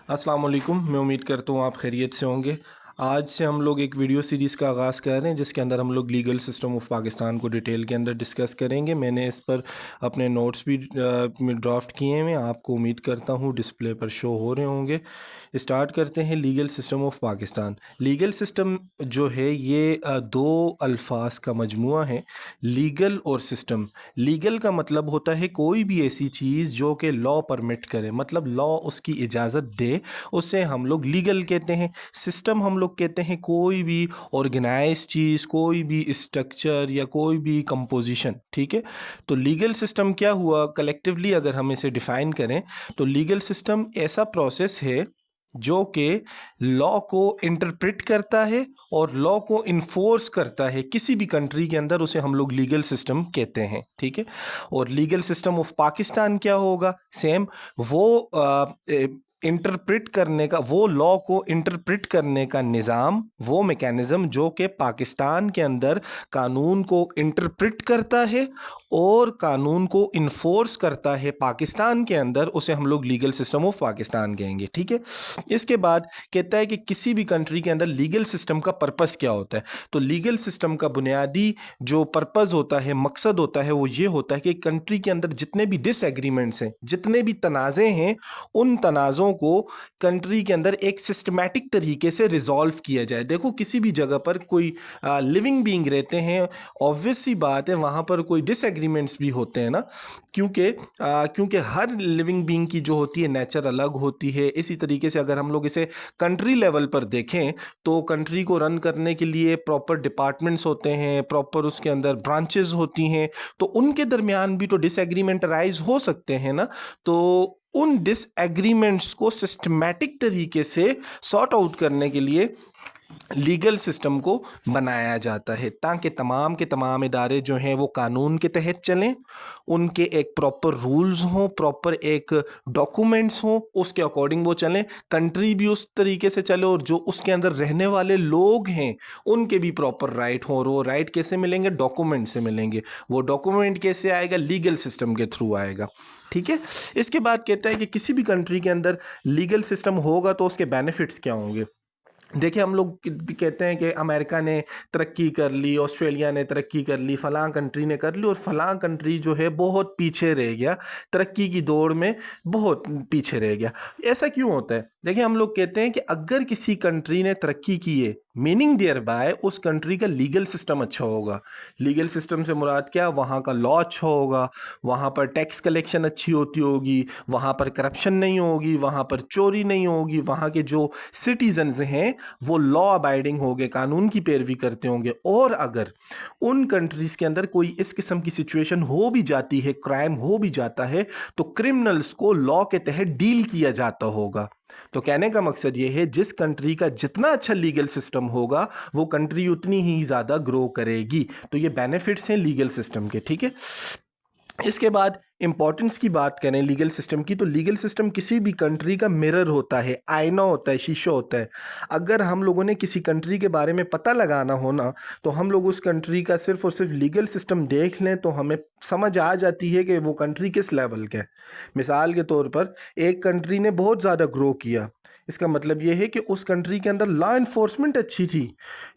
अस्सलाम वालेकुम। मैं उम्मीद करता हूँ आप खैरियत से होंगे। आज से हम लोग एक वीडियो सीरीज़ का आगाज़ कर रहे हैं जिसके अंदर हम लोग लीगल सिस्टम ऑफ पाकिस्तान को डिटेल के अंदर डिस्कस करेंगे। मैंने इस पर अपने नोट्स भी ड्राफ्ट किए हैं, आपको उम्मीद करता हूँ डिस्प्ले पर शो हो रहे होंगे। स्टार्ट करते हैं legal system of Pakistan. Legal system जो है ये दो अल्फाज का मजमुआ है, लीगल और सिस्टम। लीगल का मतलब होता है कोई भी ऐसी चीज़ जो कि लॉ परमिट करे, मतलब लॉ उसकी इजाज़त दे, उसे हम लोग लीगल कहते हैं। सिस्टम हम लोग कहते हैं कोई भी ऑर्गेनाइज चीज़, कोई भी स्ट्रक्चर या कोई भी कंपोजिशन। ठीक है, तो लीगल सिस्टम क्या हुआ कलेक्टिवली अगर हम इसे डिफ़ाइन करें तो लीगल सिस्टम ऐसा प्रोसेस है जो कि लॉ को इंटरप्रेट करता है और लॉ को इन्फोर्स करता है किसी भी कंट्री के अंदर, उसे हम लोग लीगल सिस्टम कहते हैं। ठीक है, और लीगल सिस्टम ऑफ पाकिस्तान क्या होगा? सेम वो इंटरप्रेट करने का, वो लॉ को इंटरप्रेट करने का निज़ाम, वो मैकेनिज़्म जो कि पाकिस्तान के अंदर कानून को इंटरप्रेट करता है और कानून को इन्फोर्स करता है पाकिस्तान के अंदर, उसे हम लोग लीगल सिस्टम ऑफ पाकिस्तान कहेंगे। ठीक है, इसके बाद कहता है कि किसी भी कंट्री के अंदर लीगल सिस्टम का पर्पस क्या होता है। तो लीगल सिस्टम का बुनियादी जो पर्पस होता है, मकसद होता है, वो ये होता है कि कंट्री के अंदर जितने भी डिसएग्रीमेंट्स हैं, जितने भी तनाज़े हैं, उन तनाज़ों को कंट्री के अंदर एक सिस्टमैटिक तरीके से रिजॉल्व किया जाए। देखो, किसी भी जगह पर कोई लिविंग बीइंग रहते हैं, ऑब्वियस सी बात है वहाँ पर कोई डिसएग्रीमेंट्स भी होते हैं ना, क्योंकि हर लिविंग बीइंग की जो होती है नेचर अलग होती है। इसी तरीके से अगर हम लोग इसे कंट्री लेवल पर देखें तो कंट्री को रन करने के लिए प्रॉपर डिपार्टमेंट्स होते हैं, प्रॉपर उसके अंदर ब्रांचेस होती हैं, तो उनके दरमियान भी तो डिसएग्रीमेंट राइज हो सकते हैं ना। तो उन डिसएग्रीमेंट्स को सिस्टमैटिक तरीके से सॉर्ट आउट करने के लिए लीगल सिस्टम को बनाया जाता है ताकि तमाम के तमाम इदारे जो हैं वो कानून के तहत चलें, उनके एक प्रॉपर रूल्स हों, प्रॉपर एक डॉक्यूमेंट्स हों, उसके अकॉर्डिंग वो चलें, कंट्री भी उस तरीके से चले और जो उसके अंदर रहने वाले लोग हैं उनके भी प्रॉपर राइट हों। और वो राइट कैसे मिलेंगे? डॉक्यूमेंट से मिलेंगे। वो डॉक्यूमेंट कैसे आएगा? लीगल सिस्टम के थ्रू आएगा। ठीक है, इसके बाद कहता है कि किसी भी कंट्री के अंदर लीगल सिस्टम होगा तो उसके बेनिफिट्स क्या होंगे। देखिए, हम लोग कहते हैं कि अमेरिका ने तरक्की कर ली, ऑस्ट्रेलिया ने तरक्की कर ली, फ़लाँ कंट्री ने कर ली और फ़लाँ कंट्री जो है बहुत पीछे रह गया, तरक्की की दौड़ में बहुत पीछे रह गया। ऐसा क्यों होता है? देखिए, हम लोग कहते हैं कि अगर किसी कंट्री ने तरक्की की है, मीनिंग देयर बाय उस कंट्री का लीगल सिस्टम अच्छा होगा। लीगल सिस्टम से मुराद क्या? वहाँ का लॉ अच्छा होगा, वहाँ पर टैक्स कलेक्शन अच्छी होती होगी, वहाँ पर करप्शन नहीं होगी, वहाँ पर चोरी नहीं होगी, वहाँ के जो सिटीजन्स हैं वो लॉ अबाइडिंग होंगे, कानून की पैरवी करते होंगे। और अगर उन कंट्रीज के अंदर कोई इस किस्म की सिचुएशन हो भी जाती है, क्राइम हो भी जाता है, तो क्रिमिनल्स को लॉ के तहत डील किया जाता होगा। तो कहने का मकसद ये है, जिस कंट्री का जितना अच्छा लीगल सिस्टम होगा वो कंट्री उतनी ही ज़्यादा ग्रो करेगी। तो ये बेनिफिट्स हैं लीगल सिस्टम के। ठीक है, इसके बाद इंपॉर्टेंस की बात करें लीगल सिस्टम की, तो लीगल सिस्टम किसी भी कंट्री का मिरर होता है, आईना होता है, शीशा होता है। अगर हम लोगों ने किसी कंट्री के बारे में पता लगाना हो ना, तो हम लोग उस कंट्री का सिर्फ और सिर्फ लीगल सिस्टम देख लें तो हमें समझ आ जाती है कि वो कंट्री किस लेवल का है। मिसाल के तौर पर एक कंट्री ने बहुत ज़्यादा ग्रो किया, इसका मतलब ये है कि उस कंट्री के अंदर लॉ इन्फोर्समेंट अच्छी थी,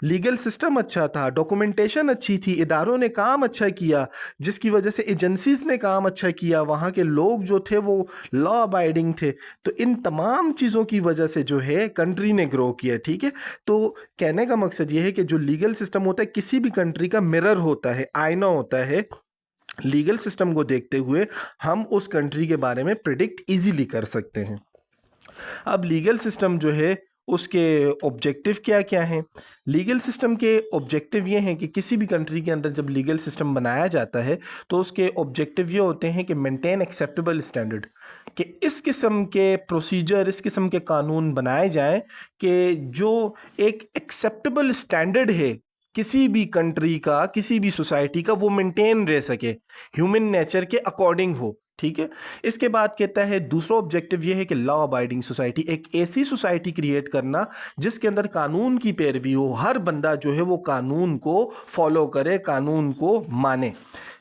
लीगल सिस्टम अच्छा था, डॉक्यूमेंटेशन अच्छी थी, इदारों ने काम अच्छा किया, जिसकी वजह से एजेंसीज ने काम अच्छा किया, वहाँ के लोग जो थे वो लॉ अबाइडिंग थे। तो इन तमाम चीज़ों की वजह से जो है कंट्री ने ग्रो किया। ठीक है, तो कहने का मकसद ये है कि जो लीगल सिस्टम होता है किसी भी कंट्री का मिरर होता है, आईना होता है। लीगल सिस्टम को देखते हुए हम उस कंट्री के बारे में प्रिडिक्ट इजीली कर सकते हैं। अब लीगल सिस्टम जो है उसके ऑब्जेक्टिव क्या क्या हैं? लीगल सिस्टम के ऑब्जेक्टिव ये हैं कि किसी भी कंट्री के अंदर जब लीगल सिस्टम बनाया जाता है तो उसके ऑब्जेक्टिव ये होते हैं कि मेंटेन एक्सेप्टेबल स्टैंडर्ड, कि इस किस्म के प्रोसीजर, इस किस्म के कानून बनाए जाएं कि जो एक एक्सेप्टेबल स्टैंडर्ड है किसी भी कंट्री का, किसी भी सोसाइटी का, वो मेंटेन रह सके, ह्यूमन नेचर के अकॉर्डिंग हो। ठीक है, इसके बाद कहता है दूसरा ऑब्जेक्टिव ये है कि लॉ अबाइडिंग सोसाइटी, एक ऐसी सोसाइटी क्रिएट करना जिसके अंदर कानून की पैरवी हो, हर बंदा जो है वो कानून को फॉलो करे, कानून को माने।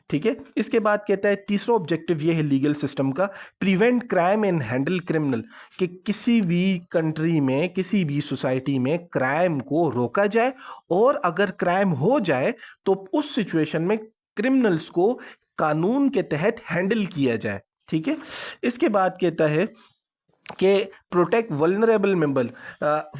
ठीक है। इसके बाद कहता है तीसरा ऑब्जेक्टिव ये है लीगल सिस्टम का, prevent crime and handle criminal, कि किसी भी कंट्री में, किसी भी सोसाइटी में क्राइम को रोका जाए, और अगर क्राइम हो जाए तो उस सिचुएशन में क्रिमिनल्स को कानून के तहत हैंडल किया जाए। ठीक है। इसके बाद कहता है कि protect vulnerable member.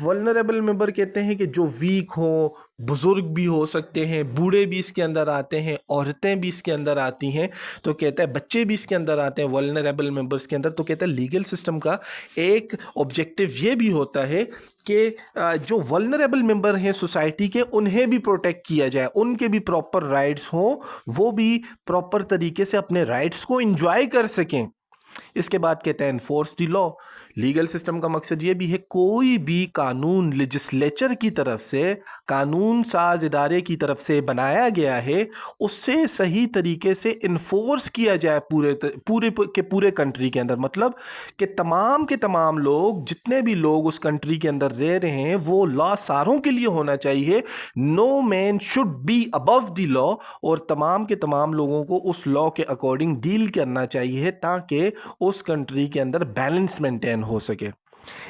Vulnerable member कहते हैं कि जो वीक हो, बुजुर्ग भी हो सकते हैं, बूढ़े भी इसके अंदर आते हैं, औरतें भी इसके अंदर आती हैं, तो कहता है बच्चे भी इसके अंदर आते हैं वल्नरेबल मेंबर्स के अंदर। तो कहता है लीगल सिस्टम का एक ऑब्जेक्टिव ये भी होता है कि जो वल्नरेबल मेंबर हैं सोसाइटी के, उन्हें भी प्रोटेक्ट किया जाए, उनके भी प्रॉपर राइट्स हों, वो भी प्रॉपर तरीके से अपने राइट्स को इंजॉय कर सकें। इसके बाद कहते हैं enforce the law. Legal system का मकसद ये भी है कोई भी कानून लेजिस्लेचर की तरफ से, कानून साज इदारे की तरफ से बनाया गया है, उससे सही तरीके से इन्फोर्स किया जाए पूरे कंट्री के अंदर। मतलब कि के तमाम लोग, जितने भी लोग उस कंट्री के अंदर रह रहे हैं, वो लॉ सारों के लिए होना चाहिए। No man should be above the law, और के तमाम लोगों को उस लॉ के अकॉर्डिंग डील करना चाहिए ताकि उस कंट्री के अंदर बैलेंस मेंटेन हो सके।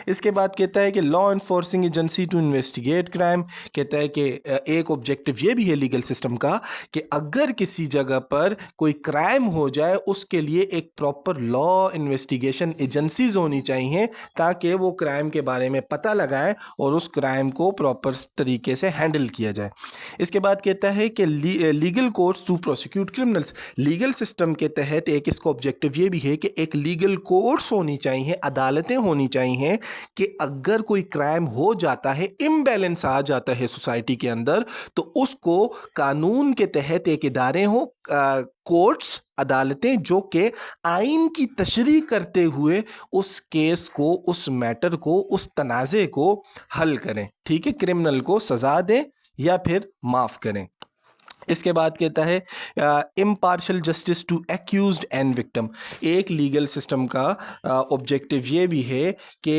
इसके बाद कहता है कि law enforcing agency to investigate crime. कहता है कि एक ऑब्जेक्टिव ये भी है लीगल सिस्टम का कि अगर किसी जगह पर कोई क्राइम हो जाए, उसके लिए एक प्रॉपर लॉ इन्वेस्टिगेशन एजेंसीज होनी चाहिए ताकि वो क्राइम के बारे में पता लगाएं और उस क्राइम को प्रॉपर तरीके से हैंडल किया जाए। इसके बाद कहता है कि legal courts to prosecute criminals. Legal system के तहत एक इसका ऑब्जेक्टिव ये भी है कि एक लीगल कोर्ट्स होनी चाहिए, अदालतें होनी चाहिए कि अगर कोई क्राइम हो जाता है, इम्बैलेंस आ जाता है सोसाइटी के अंदर, तो उसको कानून के तहत एक इदारे हो, कोर्ट्स, अदालतें, जो कि आइन की तशरीह करते हुए उस केस को, उस मैटर को, उस तनाज़े को हल करें। ठीक है। क्रिमिनल को सज़ा दें या फिर माफ़ करें। इसके बाद कहता है impartial justice to accused and victim. एक लीगल सिस्टम का ऑब्जेक्टिव ये भी है कि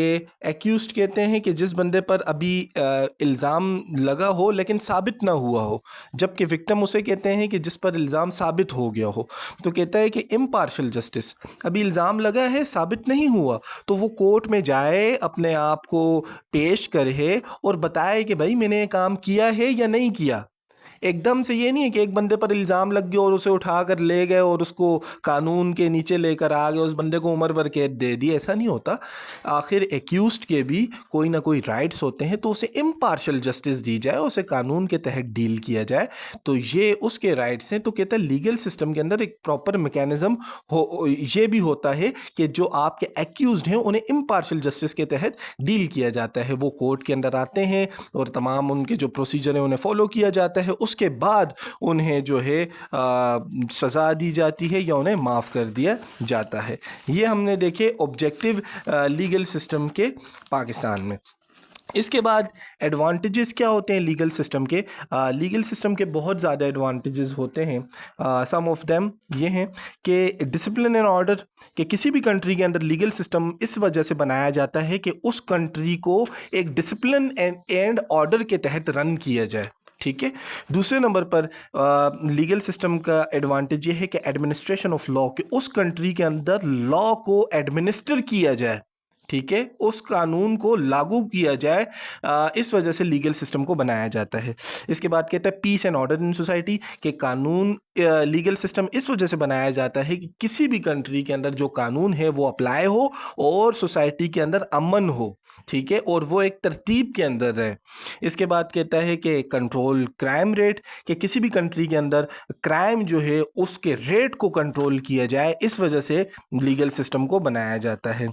एक्यूज्ड कहते हैं कि जिस बंदे पर अभी इल्ज़ाम लगा हो लेकिन साबित ना हुआ हो, जबकि विक्टिम उसे कहते हैं कि जिस पर इल्ज़ाम साबित हो गया हो। तो कहता है कि इम्पार्शल जस्टिस, अभी इल्ज़ाम लगा है, साबित नहीं हुआ, तो वो कोर्ट में जाए, अपने आप को पेश करे और बताए कि भाई मैंने ये काम किया है या नहीं किया। एकदम से ये नहीं है कि एक बंदे पर इल्ज़ाम लग गया और उसे उठा कर ले गए और उसको कानून के नीचे लेकर आ गए, उस बंदे को उम्र भर कैद दे दी, ऐसा नहीं होता। आखिर एक्यूज्ड के भी कोई ना कोई राइट्स होते हैं, तो उसे इम्पार्शल जस्टिस दी जाए, उसे कानून के तहत डील किया जाए, तो ये उसके राइट्स हैं। तो कहता है लीगल सिस्टम के अंदर एक प्रॉपर मैकेनिज्म ये भी होता है कि जो आपके एक्यूज्ड हैं उन्हें इम्पार्शल जस्टिस के तहत डील किया जाता है। वो कोर्ट के अंदर आते हैं और तमाम उनके जो प्रोसीजर हैं उन्हें फॉलो किया जाता है, उसके बाद उन्हें जो है सज़ा दी जाती है या उन्हें माफ़ कर दिया जाता है। ये हमने देखे ऑब्जेक्टिव लीगल सिस्टम के पाकिस्तान में। इसके बाद एडवांटेजेस क्या होते हैं लीगल सिस्टम के? लीगल सिस्टम के बहुत ज़्यादा एडवांटेजेस होते हैं। सम ऑफ देम ये हैं कि डिसिप्लिन एंड ऑर्डर, कि किसी भी कंट्री के अंदर लीगल सिस्टम इस वजह से बनाया जाता है कि उस कंट्री को एक डिसिप्लिन एंड ऑर्डर के तहत रन किया जाए। ठीक है। दूसरे नंबर पर लीगल सिस्टम का एडवांटेज ये है कि एडमिनिस्ट्रेशन ऑफ लॉ, कि उस कंट्री के अंदर लॉ को एडमिनिस्टर किया जाए। ठीक है। उस कानून को लागू किया जाए, इस वजह से लीगल सिस्टम को बनाया जाता है। इसके बाद कहता है peace and order in society, के कानून लीगल सिस्टम इस वजह से बनाया जाता है कि किसी भी कंट्री के अंदर जो कानून है वो अप्लाई हो और सोसाइटी के अंदर अमन हो। ठीक है। और वो एक तरतीब के अंदर रहे। इसके बाद कहता है कि कंट्रोल क्राइम रेट, कि किसी भी कंट्री के अंदर क्राइम जो है उसके रेट को कंट्रोल किया जाए, इस वजह से लीगल सिस्टम को बनाया जाता है।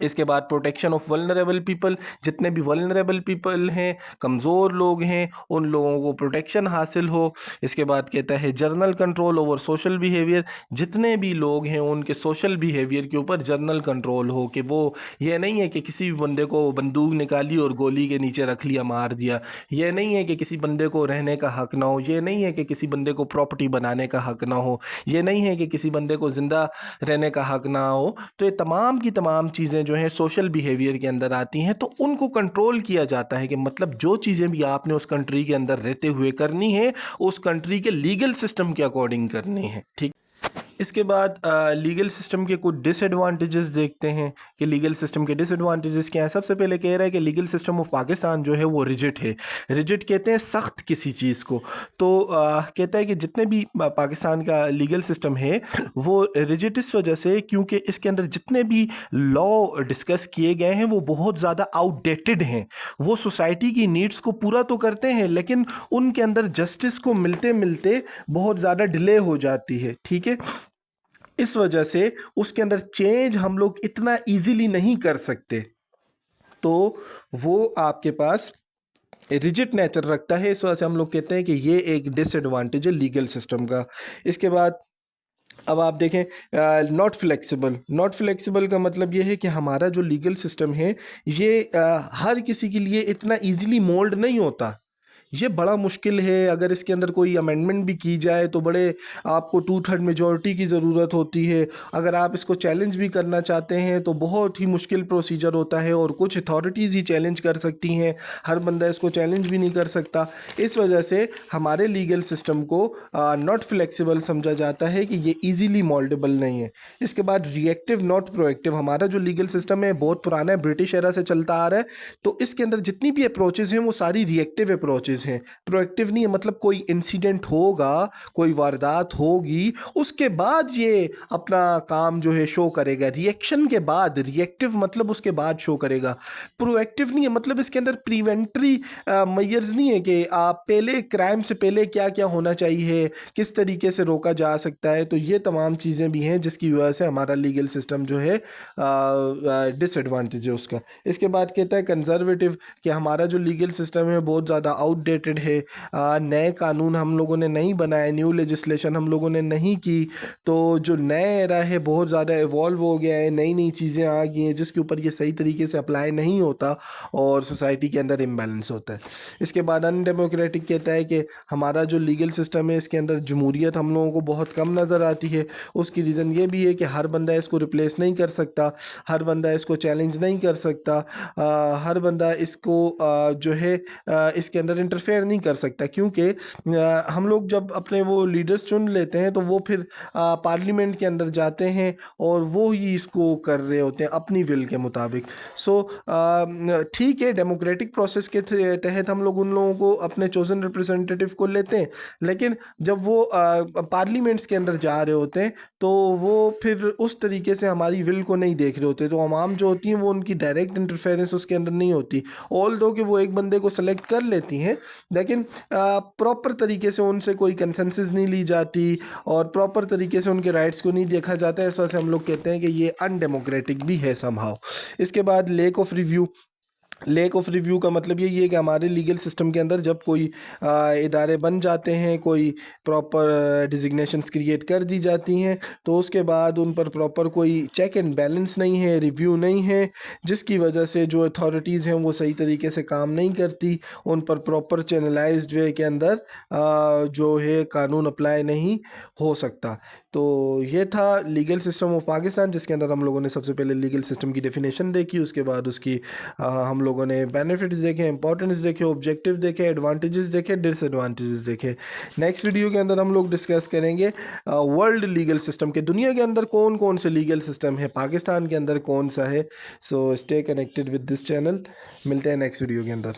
इसके बाद प्रोटेक्शन ऑफ वल्नरेबल पीपल, जितने भी वल्नरेबल पीपल हैं, कमज़ोर लोग हैं, उन लोगों को प्रोटेक्शन हासिल हो। इसके बाद कहता है journal control over social behaviour, जितने भी लोग हैं उनके सोशल बिहेवियर के ऊपर जर्नल कंट्रोल हो, कि वो ये नहीं है कि किसी भी बंदे को बंदूक निकाली और गोली के नीचे रख लिया, मार दिया। ये नहीं है कि किसी बंदे को रहने का हक़ ना हो। ये नहीं है कि किसी बंदे को प्रॉपर्टी बनाने का हक़ ना हो। ये नहीं है कि किसी बंदे को ज़िंदा रहने का हक़ ना हो। तो ये तमाम की तमाम चीज़ें जो हैं सोशल बिहेवियर के अंदर आती हैं, तो उनको कंट्रोल किया जाता है कि मतलब जो चीज़ें भी आपने उस कंट्री के अंदर रहते हुए करनी है, उस कंट्री के लीगल सिस्टम के अकॉर्डिंग करनी है। ठीक। इसके बाद लीगल सिस्टम के कुछ डिसएडवांटेजेस देखते हैं कि लीगल सिस्टम के डिसएडवांटेजेस क्या हैं। सबसे पहले कह रहा है कि लीगल सिस्टम ऑफ पाकिस्तान जो है वो रिजिड है। रिजिड कहते हैं सख्त किसी चीज़ को। तो कहता है कि जितने भी पाकिस्तान का लीगल सिस्टम है वो रिजिड इस वजह से क्योंकि इसके अंदर जितने भी लॉ डिस्कस किए गए हैं वो बहुत ज़्यादा आउटडेटेड हैं। वो सोसाइटी की नीड्स को पूरा तो करते हैं लेकिन उनके अंदर जस्टिस को मिलते मिलते बहुत ज़्यादा डिले हो जाती है। ठीक है, इस वजह से उसके अंदर चेंज हम लोग इतना इजीली नहीं कर सकते, तो वो आपके पास रिजिड नेचर रखता है। इस वजह से हम लोग कहते हैं कि ये एक डिसएडवांटेज है लीगल सिस्टम का। इसके बाद अब आप देखें नॉट फ्लेक्सिबल। नॉट फ्लेक्सिबल का मतलब ये है कि हमारा जो लीगल सिस्टम है ये हर किसी के लिए इतना इजीली मोल्ड नहीं होता। ये बड़ा मुश्किल है। अगर इसके अंदर कोई अमेंडमेंट भी की जाए तो बड़े आपको 2/3 मेजॉरिटी की ज़रूरत होती है। अगर आप इसको चैलेंज भी करना चाहते हैं तो बहुत ही मुश्किल प्रोसीजर होता है और कुछ अथॉरिटीज़ ही चैलेंज कर सकती हैं, हर बंदा इसको चैलेंज भी नहीं कर सकता। इस वजह से हमारे लीगल सिस्टम को नॉट फ्लेक्सिबल समझा जाता है कि ये ईजीली मोल्डेबल नहीं है। इसके बाद रिएक्टिव नॉट प्रोएक्टिव। हमारा जो लीगल सिस्टम है बहुत पुराना है, ब्रिटिश एरा से चलता आ रहा है, तो इसके अंदर जितनी भी अप्रोचेज़ हैं वो सारी रिएक्टिव अप्रोचेज़ हैं, प्रोएक्टिव नहीं है। मतलब कोई इंसिडेंट होगा, कोई वारदात होगी, उसके बाद ये अपना काम जो है शो करेगा। रिएक्शन के बाद, रिएक्टिव मतलब उसके बाद शो करेगा। प्रोएक्टिव नहीं है, मतलब इसके अंदर प्रिवेंटरी मेजर्स नहीं है कि आप पहले क्राइम से पहले क्या क्या होना चाहिए, किस तरीके से रोका जा सकता है। तो ये तमाम चीज़ें भी हैं जिसकी वजह से हमारा लीगल सिस्टम जो है डिसएडवांटेज है उसका। इसके बाद कहता है कंजर्वेटिव, कि हमारा जो लीगल सिस्टम है बहुत ज़्यादा आउटडेटेड है। नए कानून हम लोगों ने नहीं बनाए, न्यू लेजिस्लेशन हम लोगों ने नहीं की, तो जो नया एरा है बहुत ज़्यादा इवॉल्व हो गया है, नई नई चीज़ें आ गई हैं जिसके ऊपर ये सही तरीके से अप्लाई नहीं होता और सोसाइटी के अंदर इम्बैलेंस होता है। इसके बाद अनडेमोक्रेटिक कहता है कि हमारा जो लीगल सिस्टम है इसके अंदर जमहूरियत हम लोगों को बहुत कम नज़र आती है। उसकी रीज़न ये भी है कि हर बंदा इसको रिप्लेस नहीं कर सकता, हर बंदा इसको चैलेंज नहीं कर सकता, हर बंदा इसको जो है इसके अंदर इंटरफेयर नहीं कर सकता, क्योंकि हम लोग जब अपने वो लीडर्स चुन लेते हैं तो वो फिर पार्लियामेंट के अंदर जाते हैं और वो ही इसको कर रहे होते हैं अपनी विल के मुताबिक। सो ठीक है, डेमोक्रेटिक प्रोसेस के तहत हम लोग उन लोगों को अपने चोजन रिप्रेजेंटेटिव को लेते हैं, लेकिन जब वो पार्लियामेंट्स के अंदर जा रहे होते हैं तो वो फिर उस तरीके से हमारी विल को नहीं देख रहे होते। तो अवाम जो होती हैं वो उनकी डायरेक्ट इंटरफेरेंस उसके अंदर नहीं होती, ऑल दो कि वो एक बंदे को सेलेक्ट कर लेती हैं, लेकिन प्रॉपर तरीके से उनसे कोई कंसेंसस नहीं ली जाती और प्रॉपर तरीके से उनके राइट्स को नहीं देखा जाता है। इस वजह से हम लोग कहते हैं कि ये अनडेमोक्रेटिक भी है समहाउ। इसके बाद lake of review. Lake of review का मतलब यही है कि हमारे लीगल सिस्टम के अंदर जब कोई इदारे बन जाते हैं, कोई प्रॉपर डिजिग्नेशंस क्रिएट कर दी जाती हैं, तो उसके बाद उन पर प्रॉपर कोई चेक एंड बैलेंस नहीं है, रिव्यू नहीं है, जिसकी वजह से जो अथॉरिटीज़ हैं वो सही तरीके से काम नहीं करती, उन पर प्रॉपर चैनलाइज्ड वे के अंदर जो है कानून अप्लाई नहीं हो सकता। तो ये था लीगल सिस्टम ऑफ पाकिस्तान, जिसके अंदर हम लोगों ने सबसे पहले लीगल सिस्टम की डेफिनेशन देखी, उसके बाद उसकी हम लोगों ने बेनिफिट्स देखे, इंपॉर्टेंस देखे, ऑब्जेक्टिव देखे, एडवांटेजेस देखे, डिसएडवांटेजेस देखे। नेक्स्ट वीडियो के अंदर हम लोग डिस्कस करेंगे वर्ल्ड लीगल सिस्टम के, दुनिया के अंदर कौन कौन से लीगल सिस्टम है, पाकिस्तान के अंदर कौन सा है। So stay connected with this channel. मिलते हैं नेक्स्ट वीडियो के अंदर।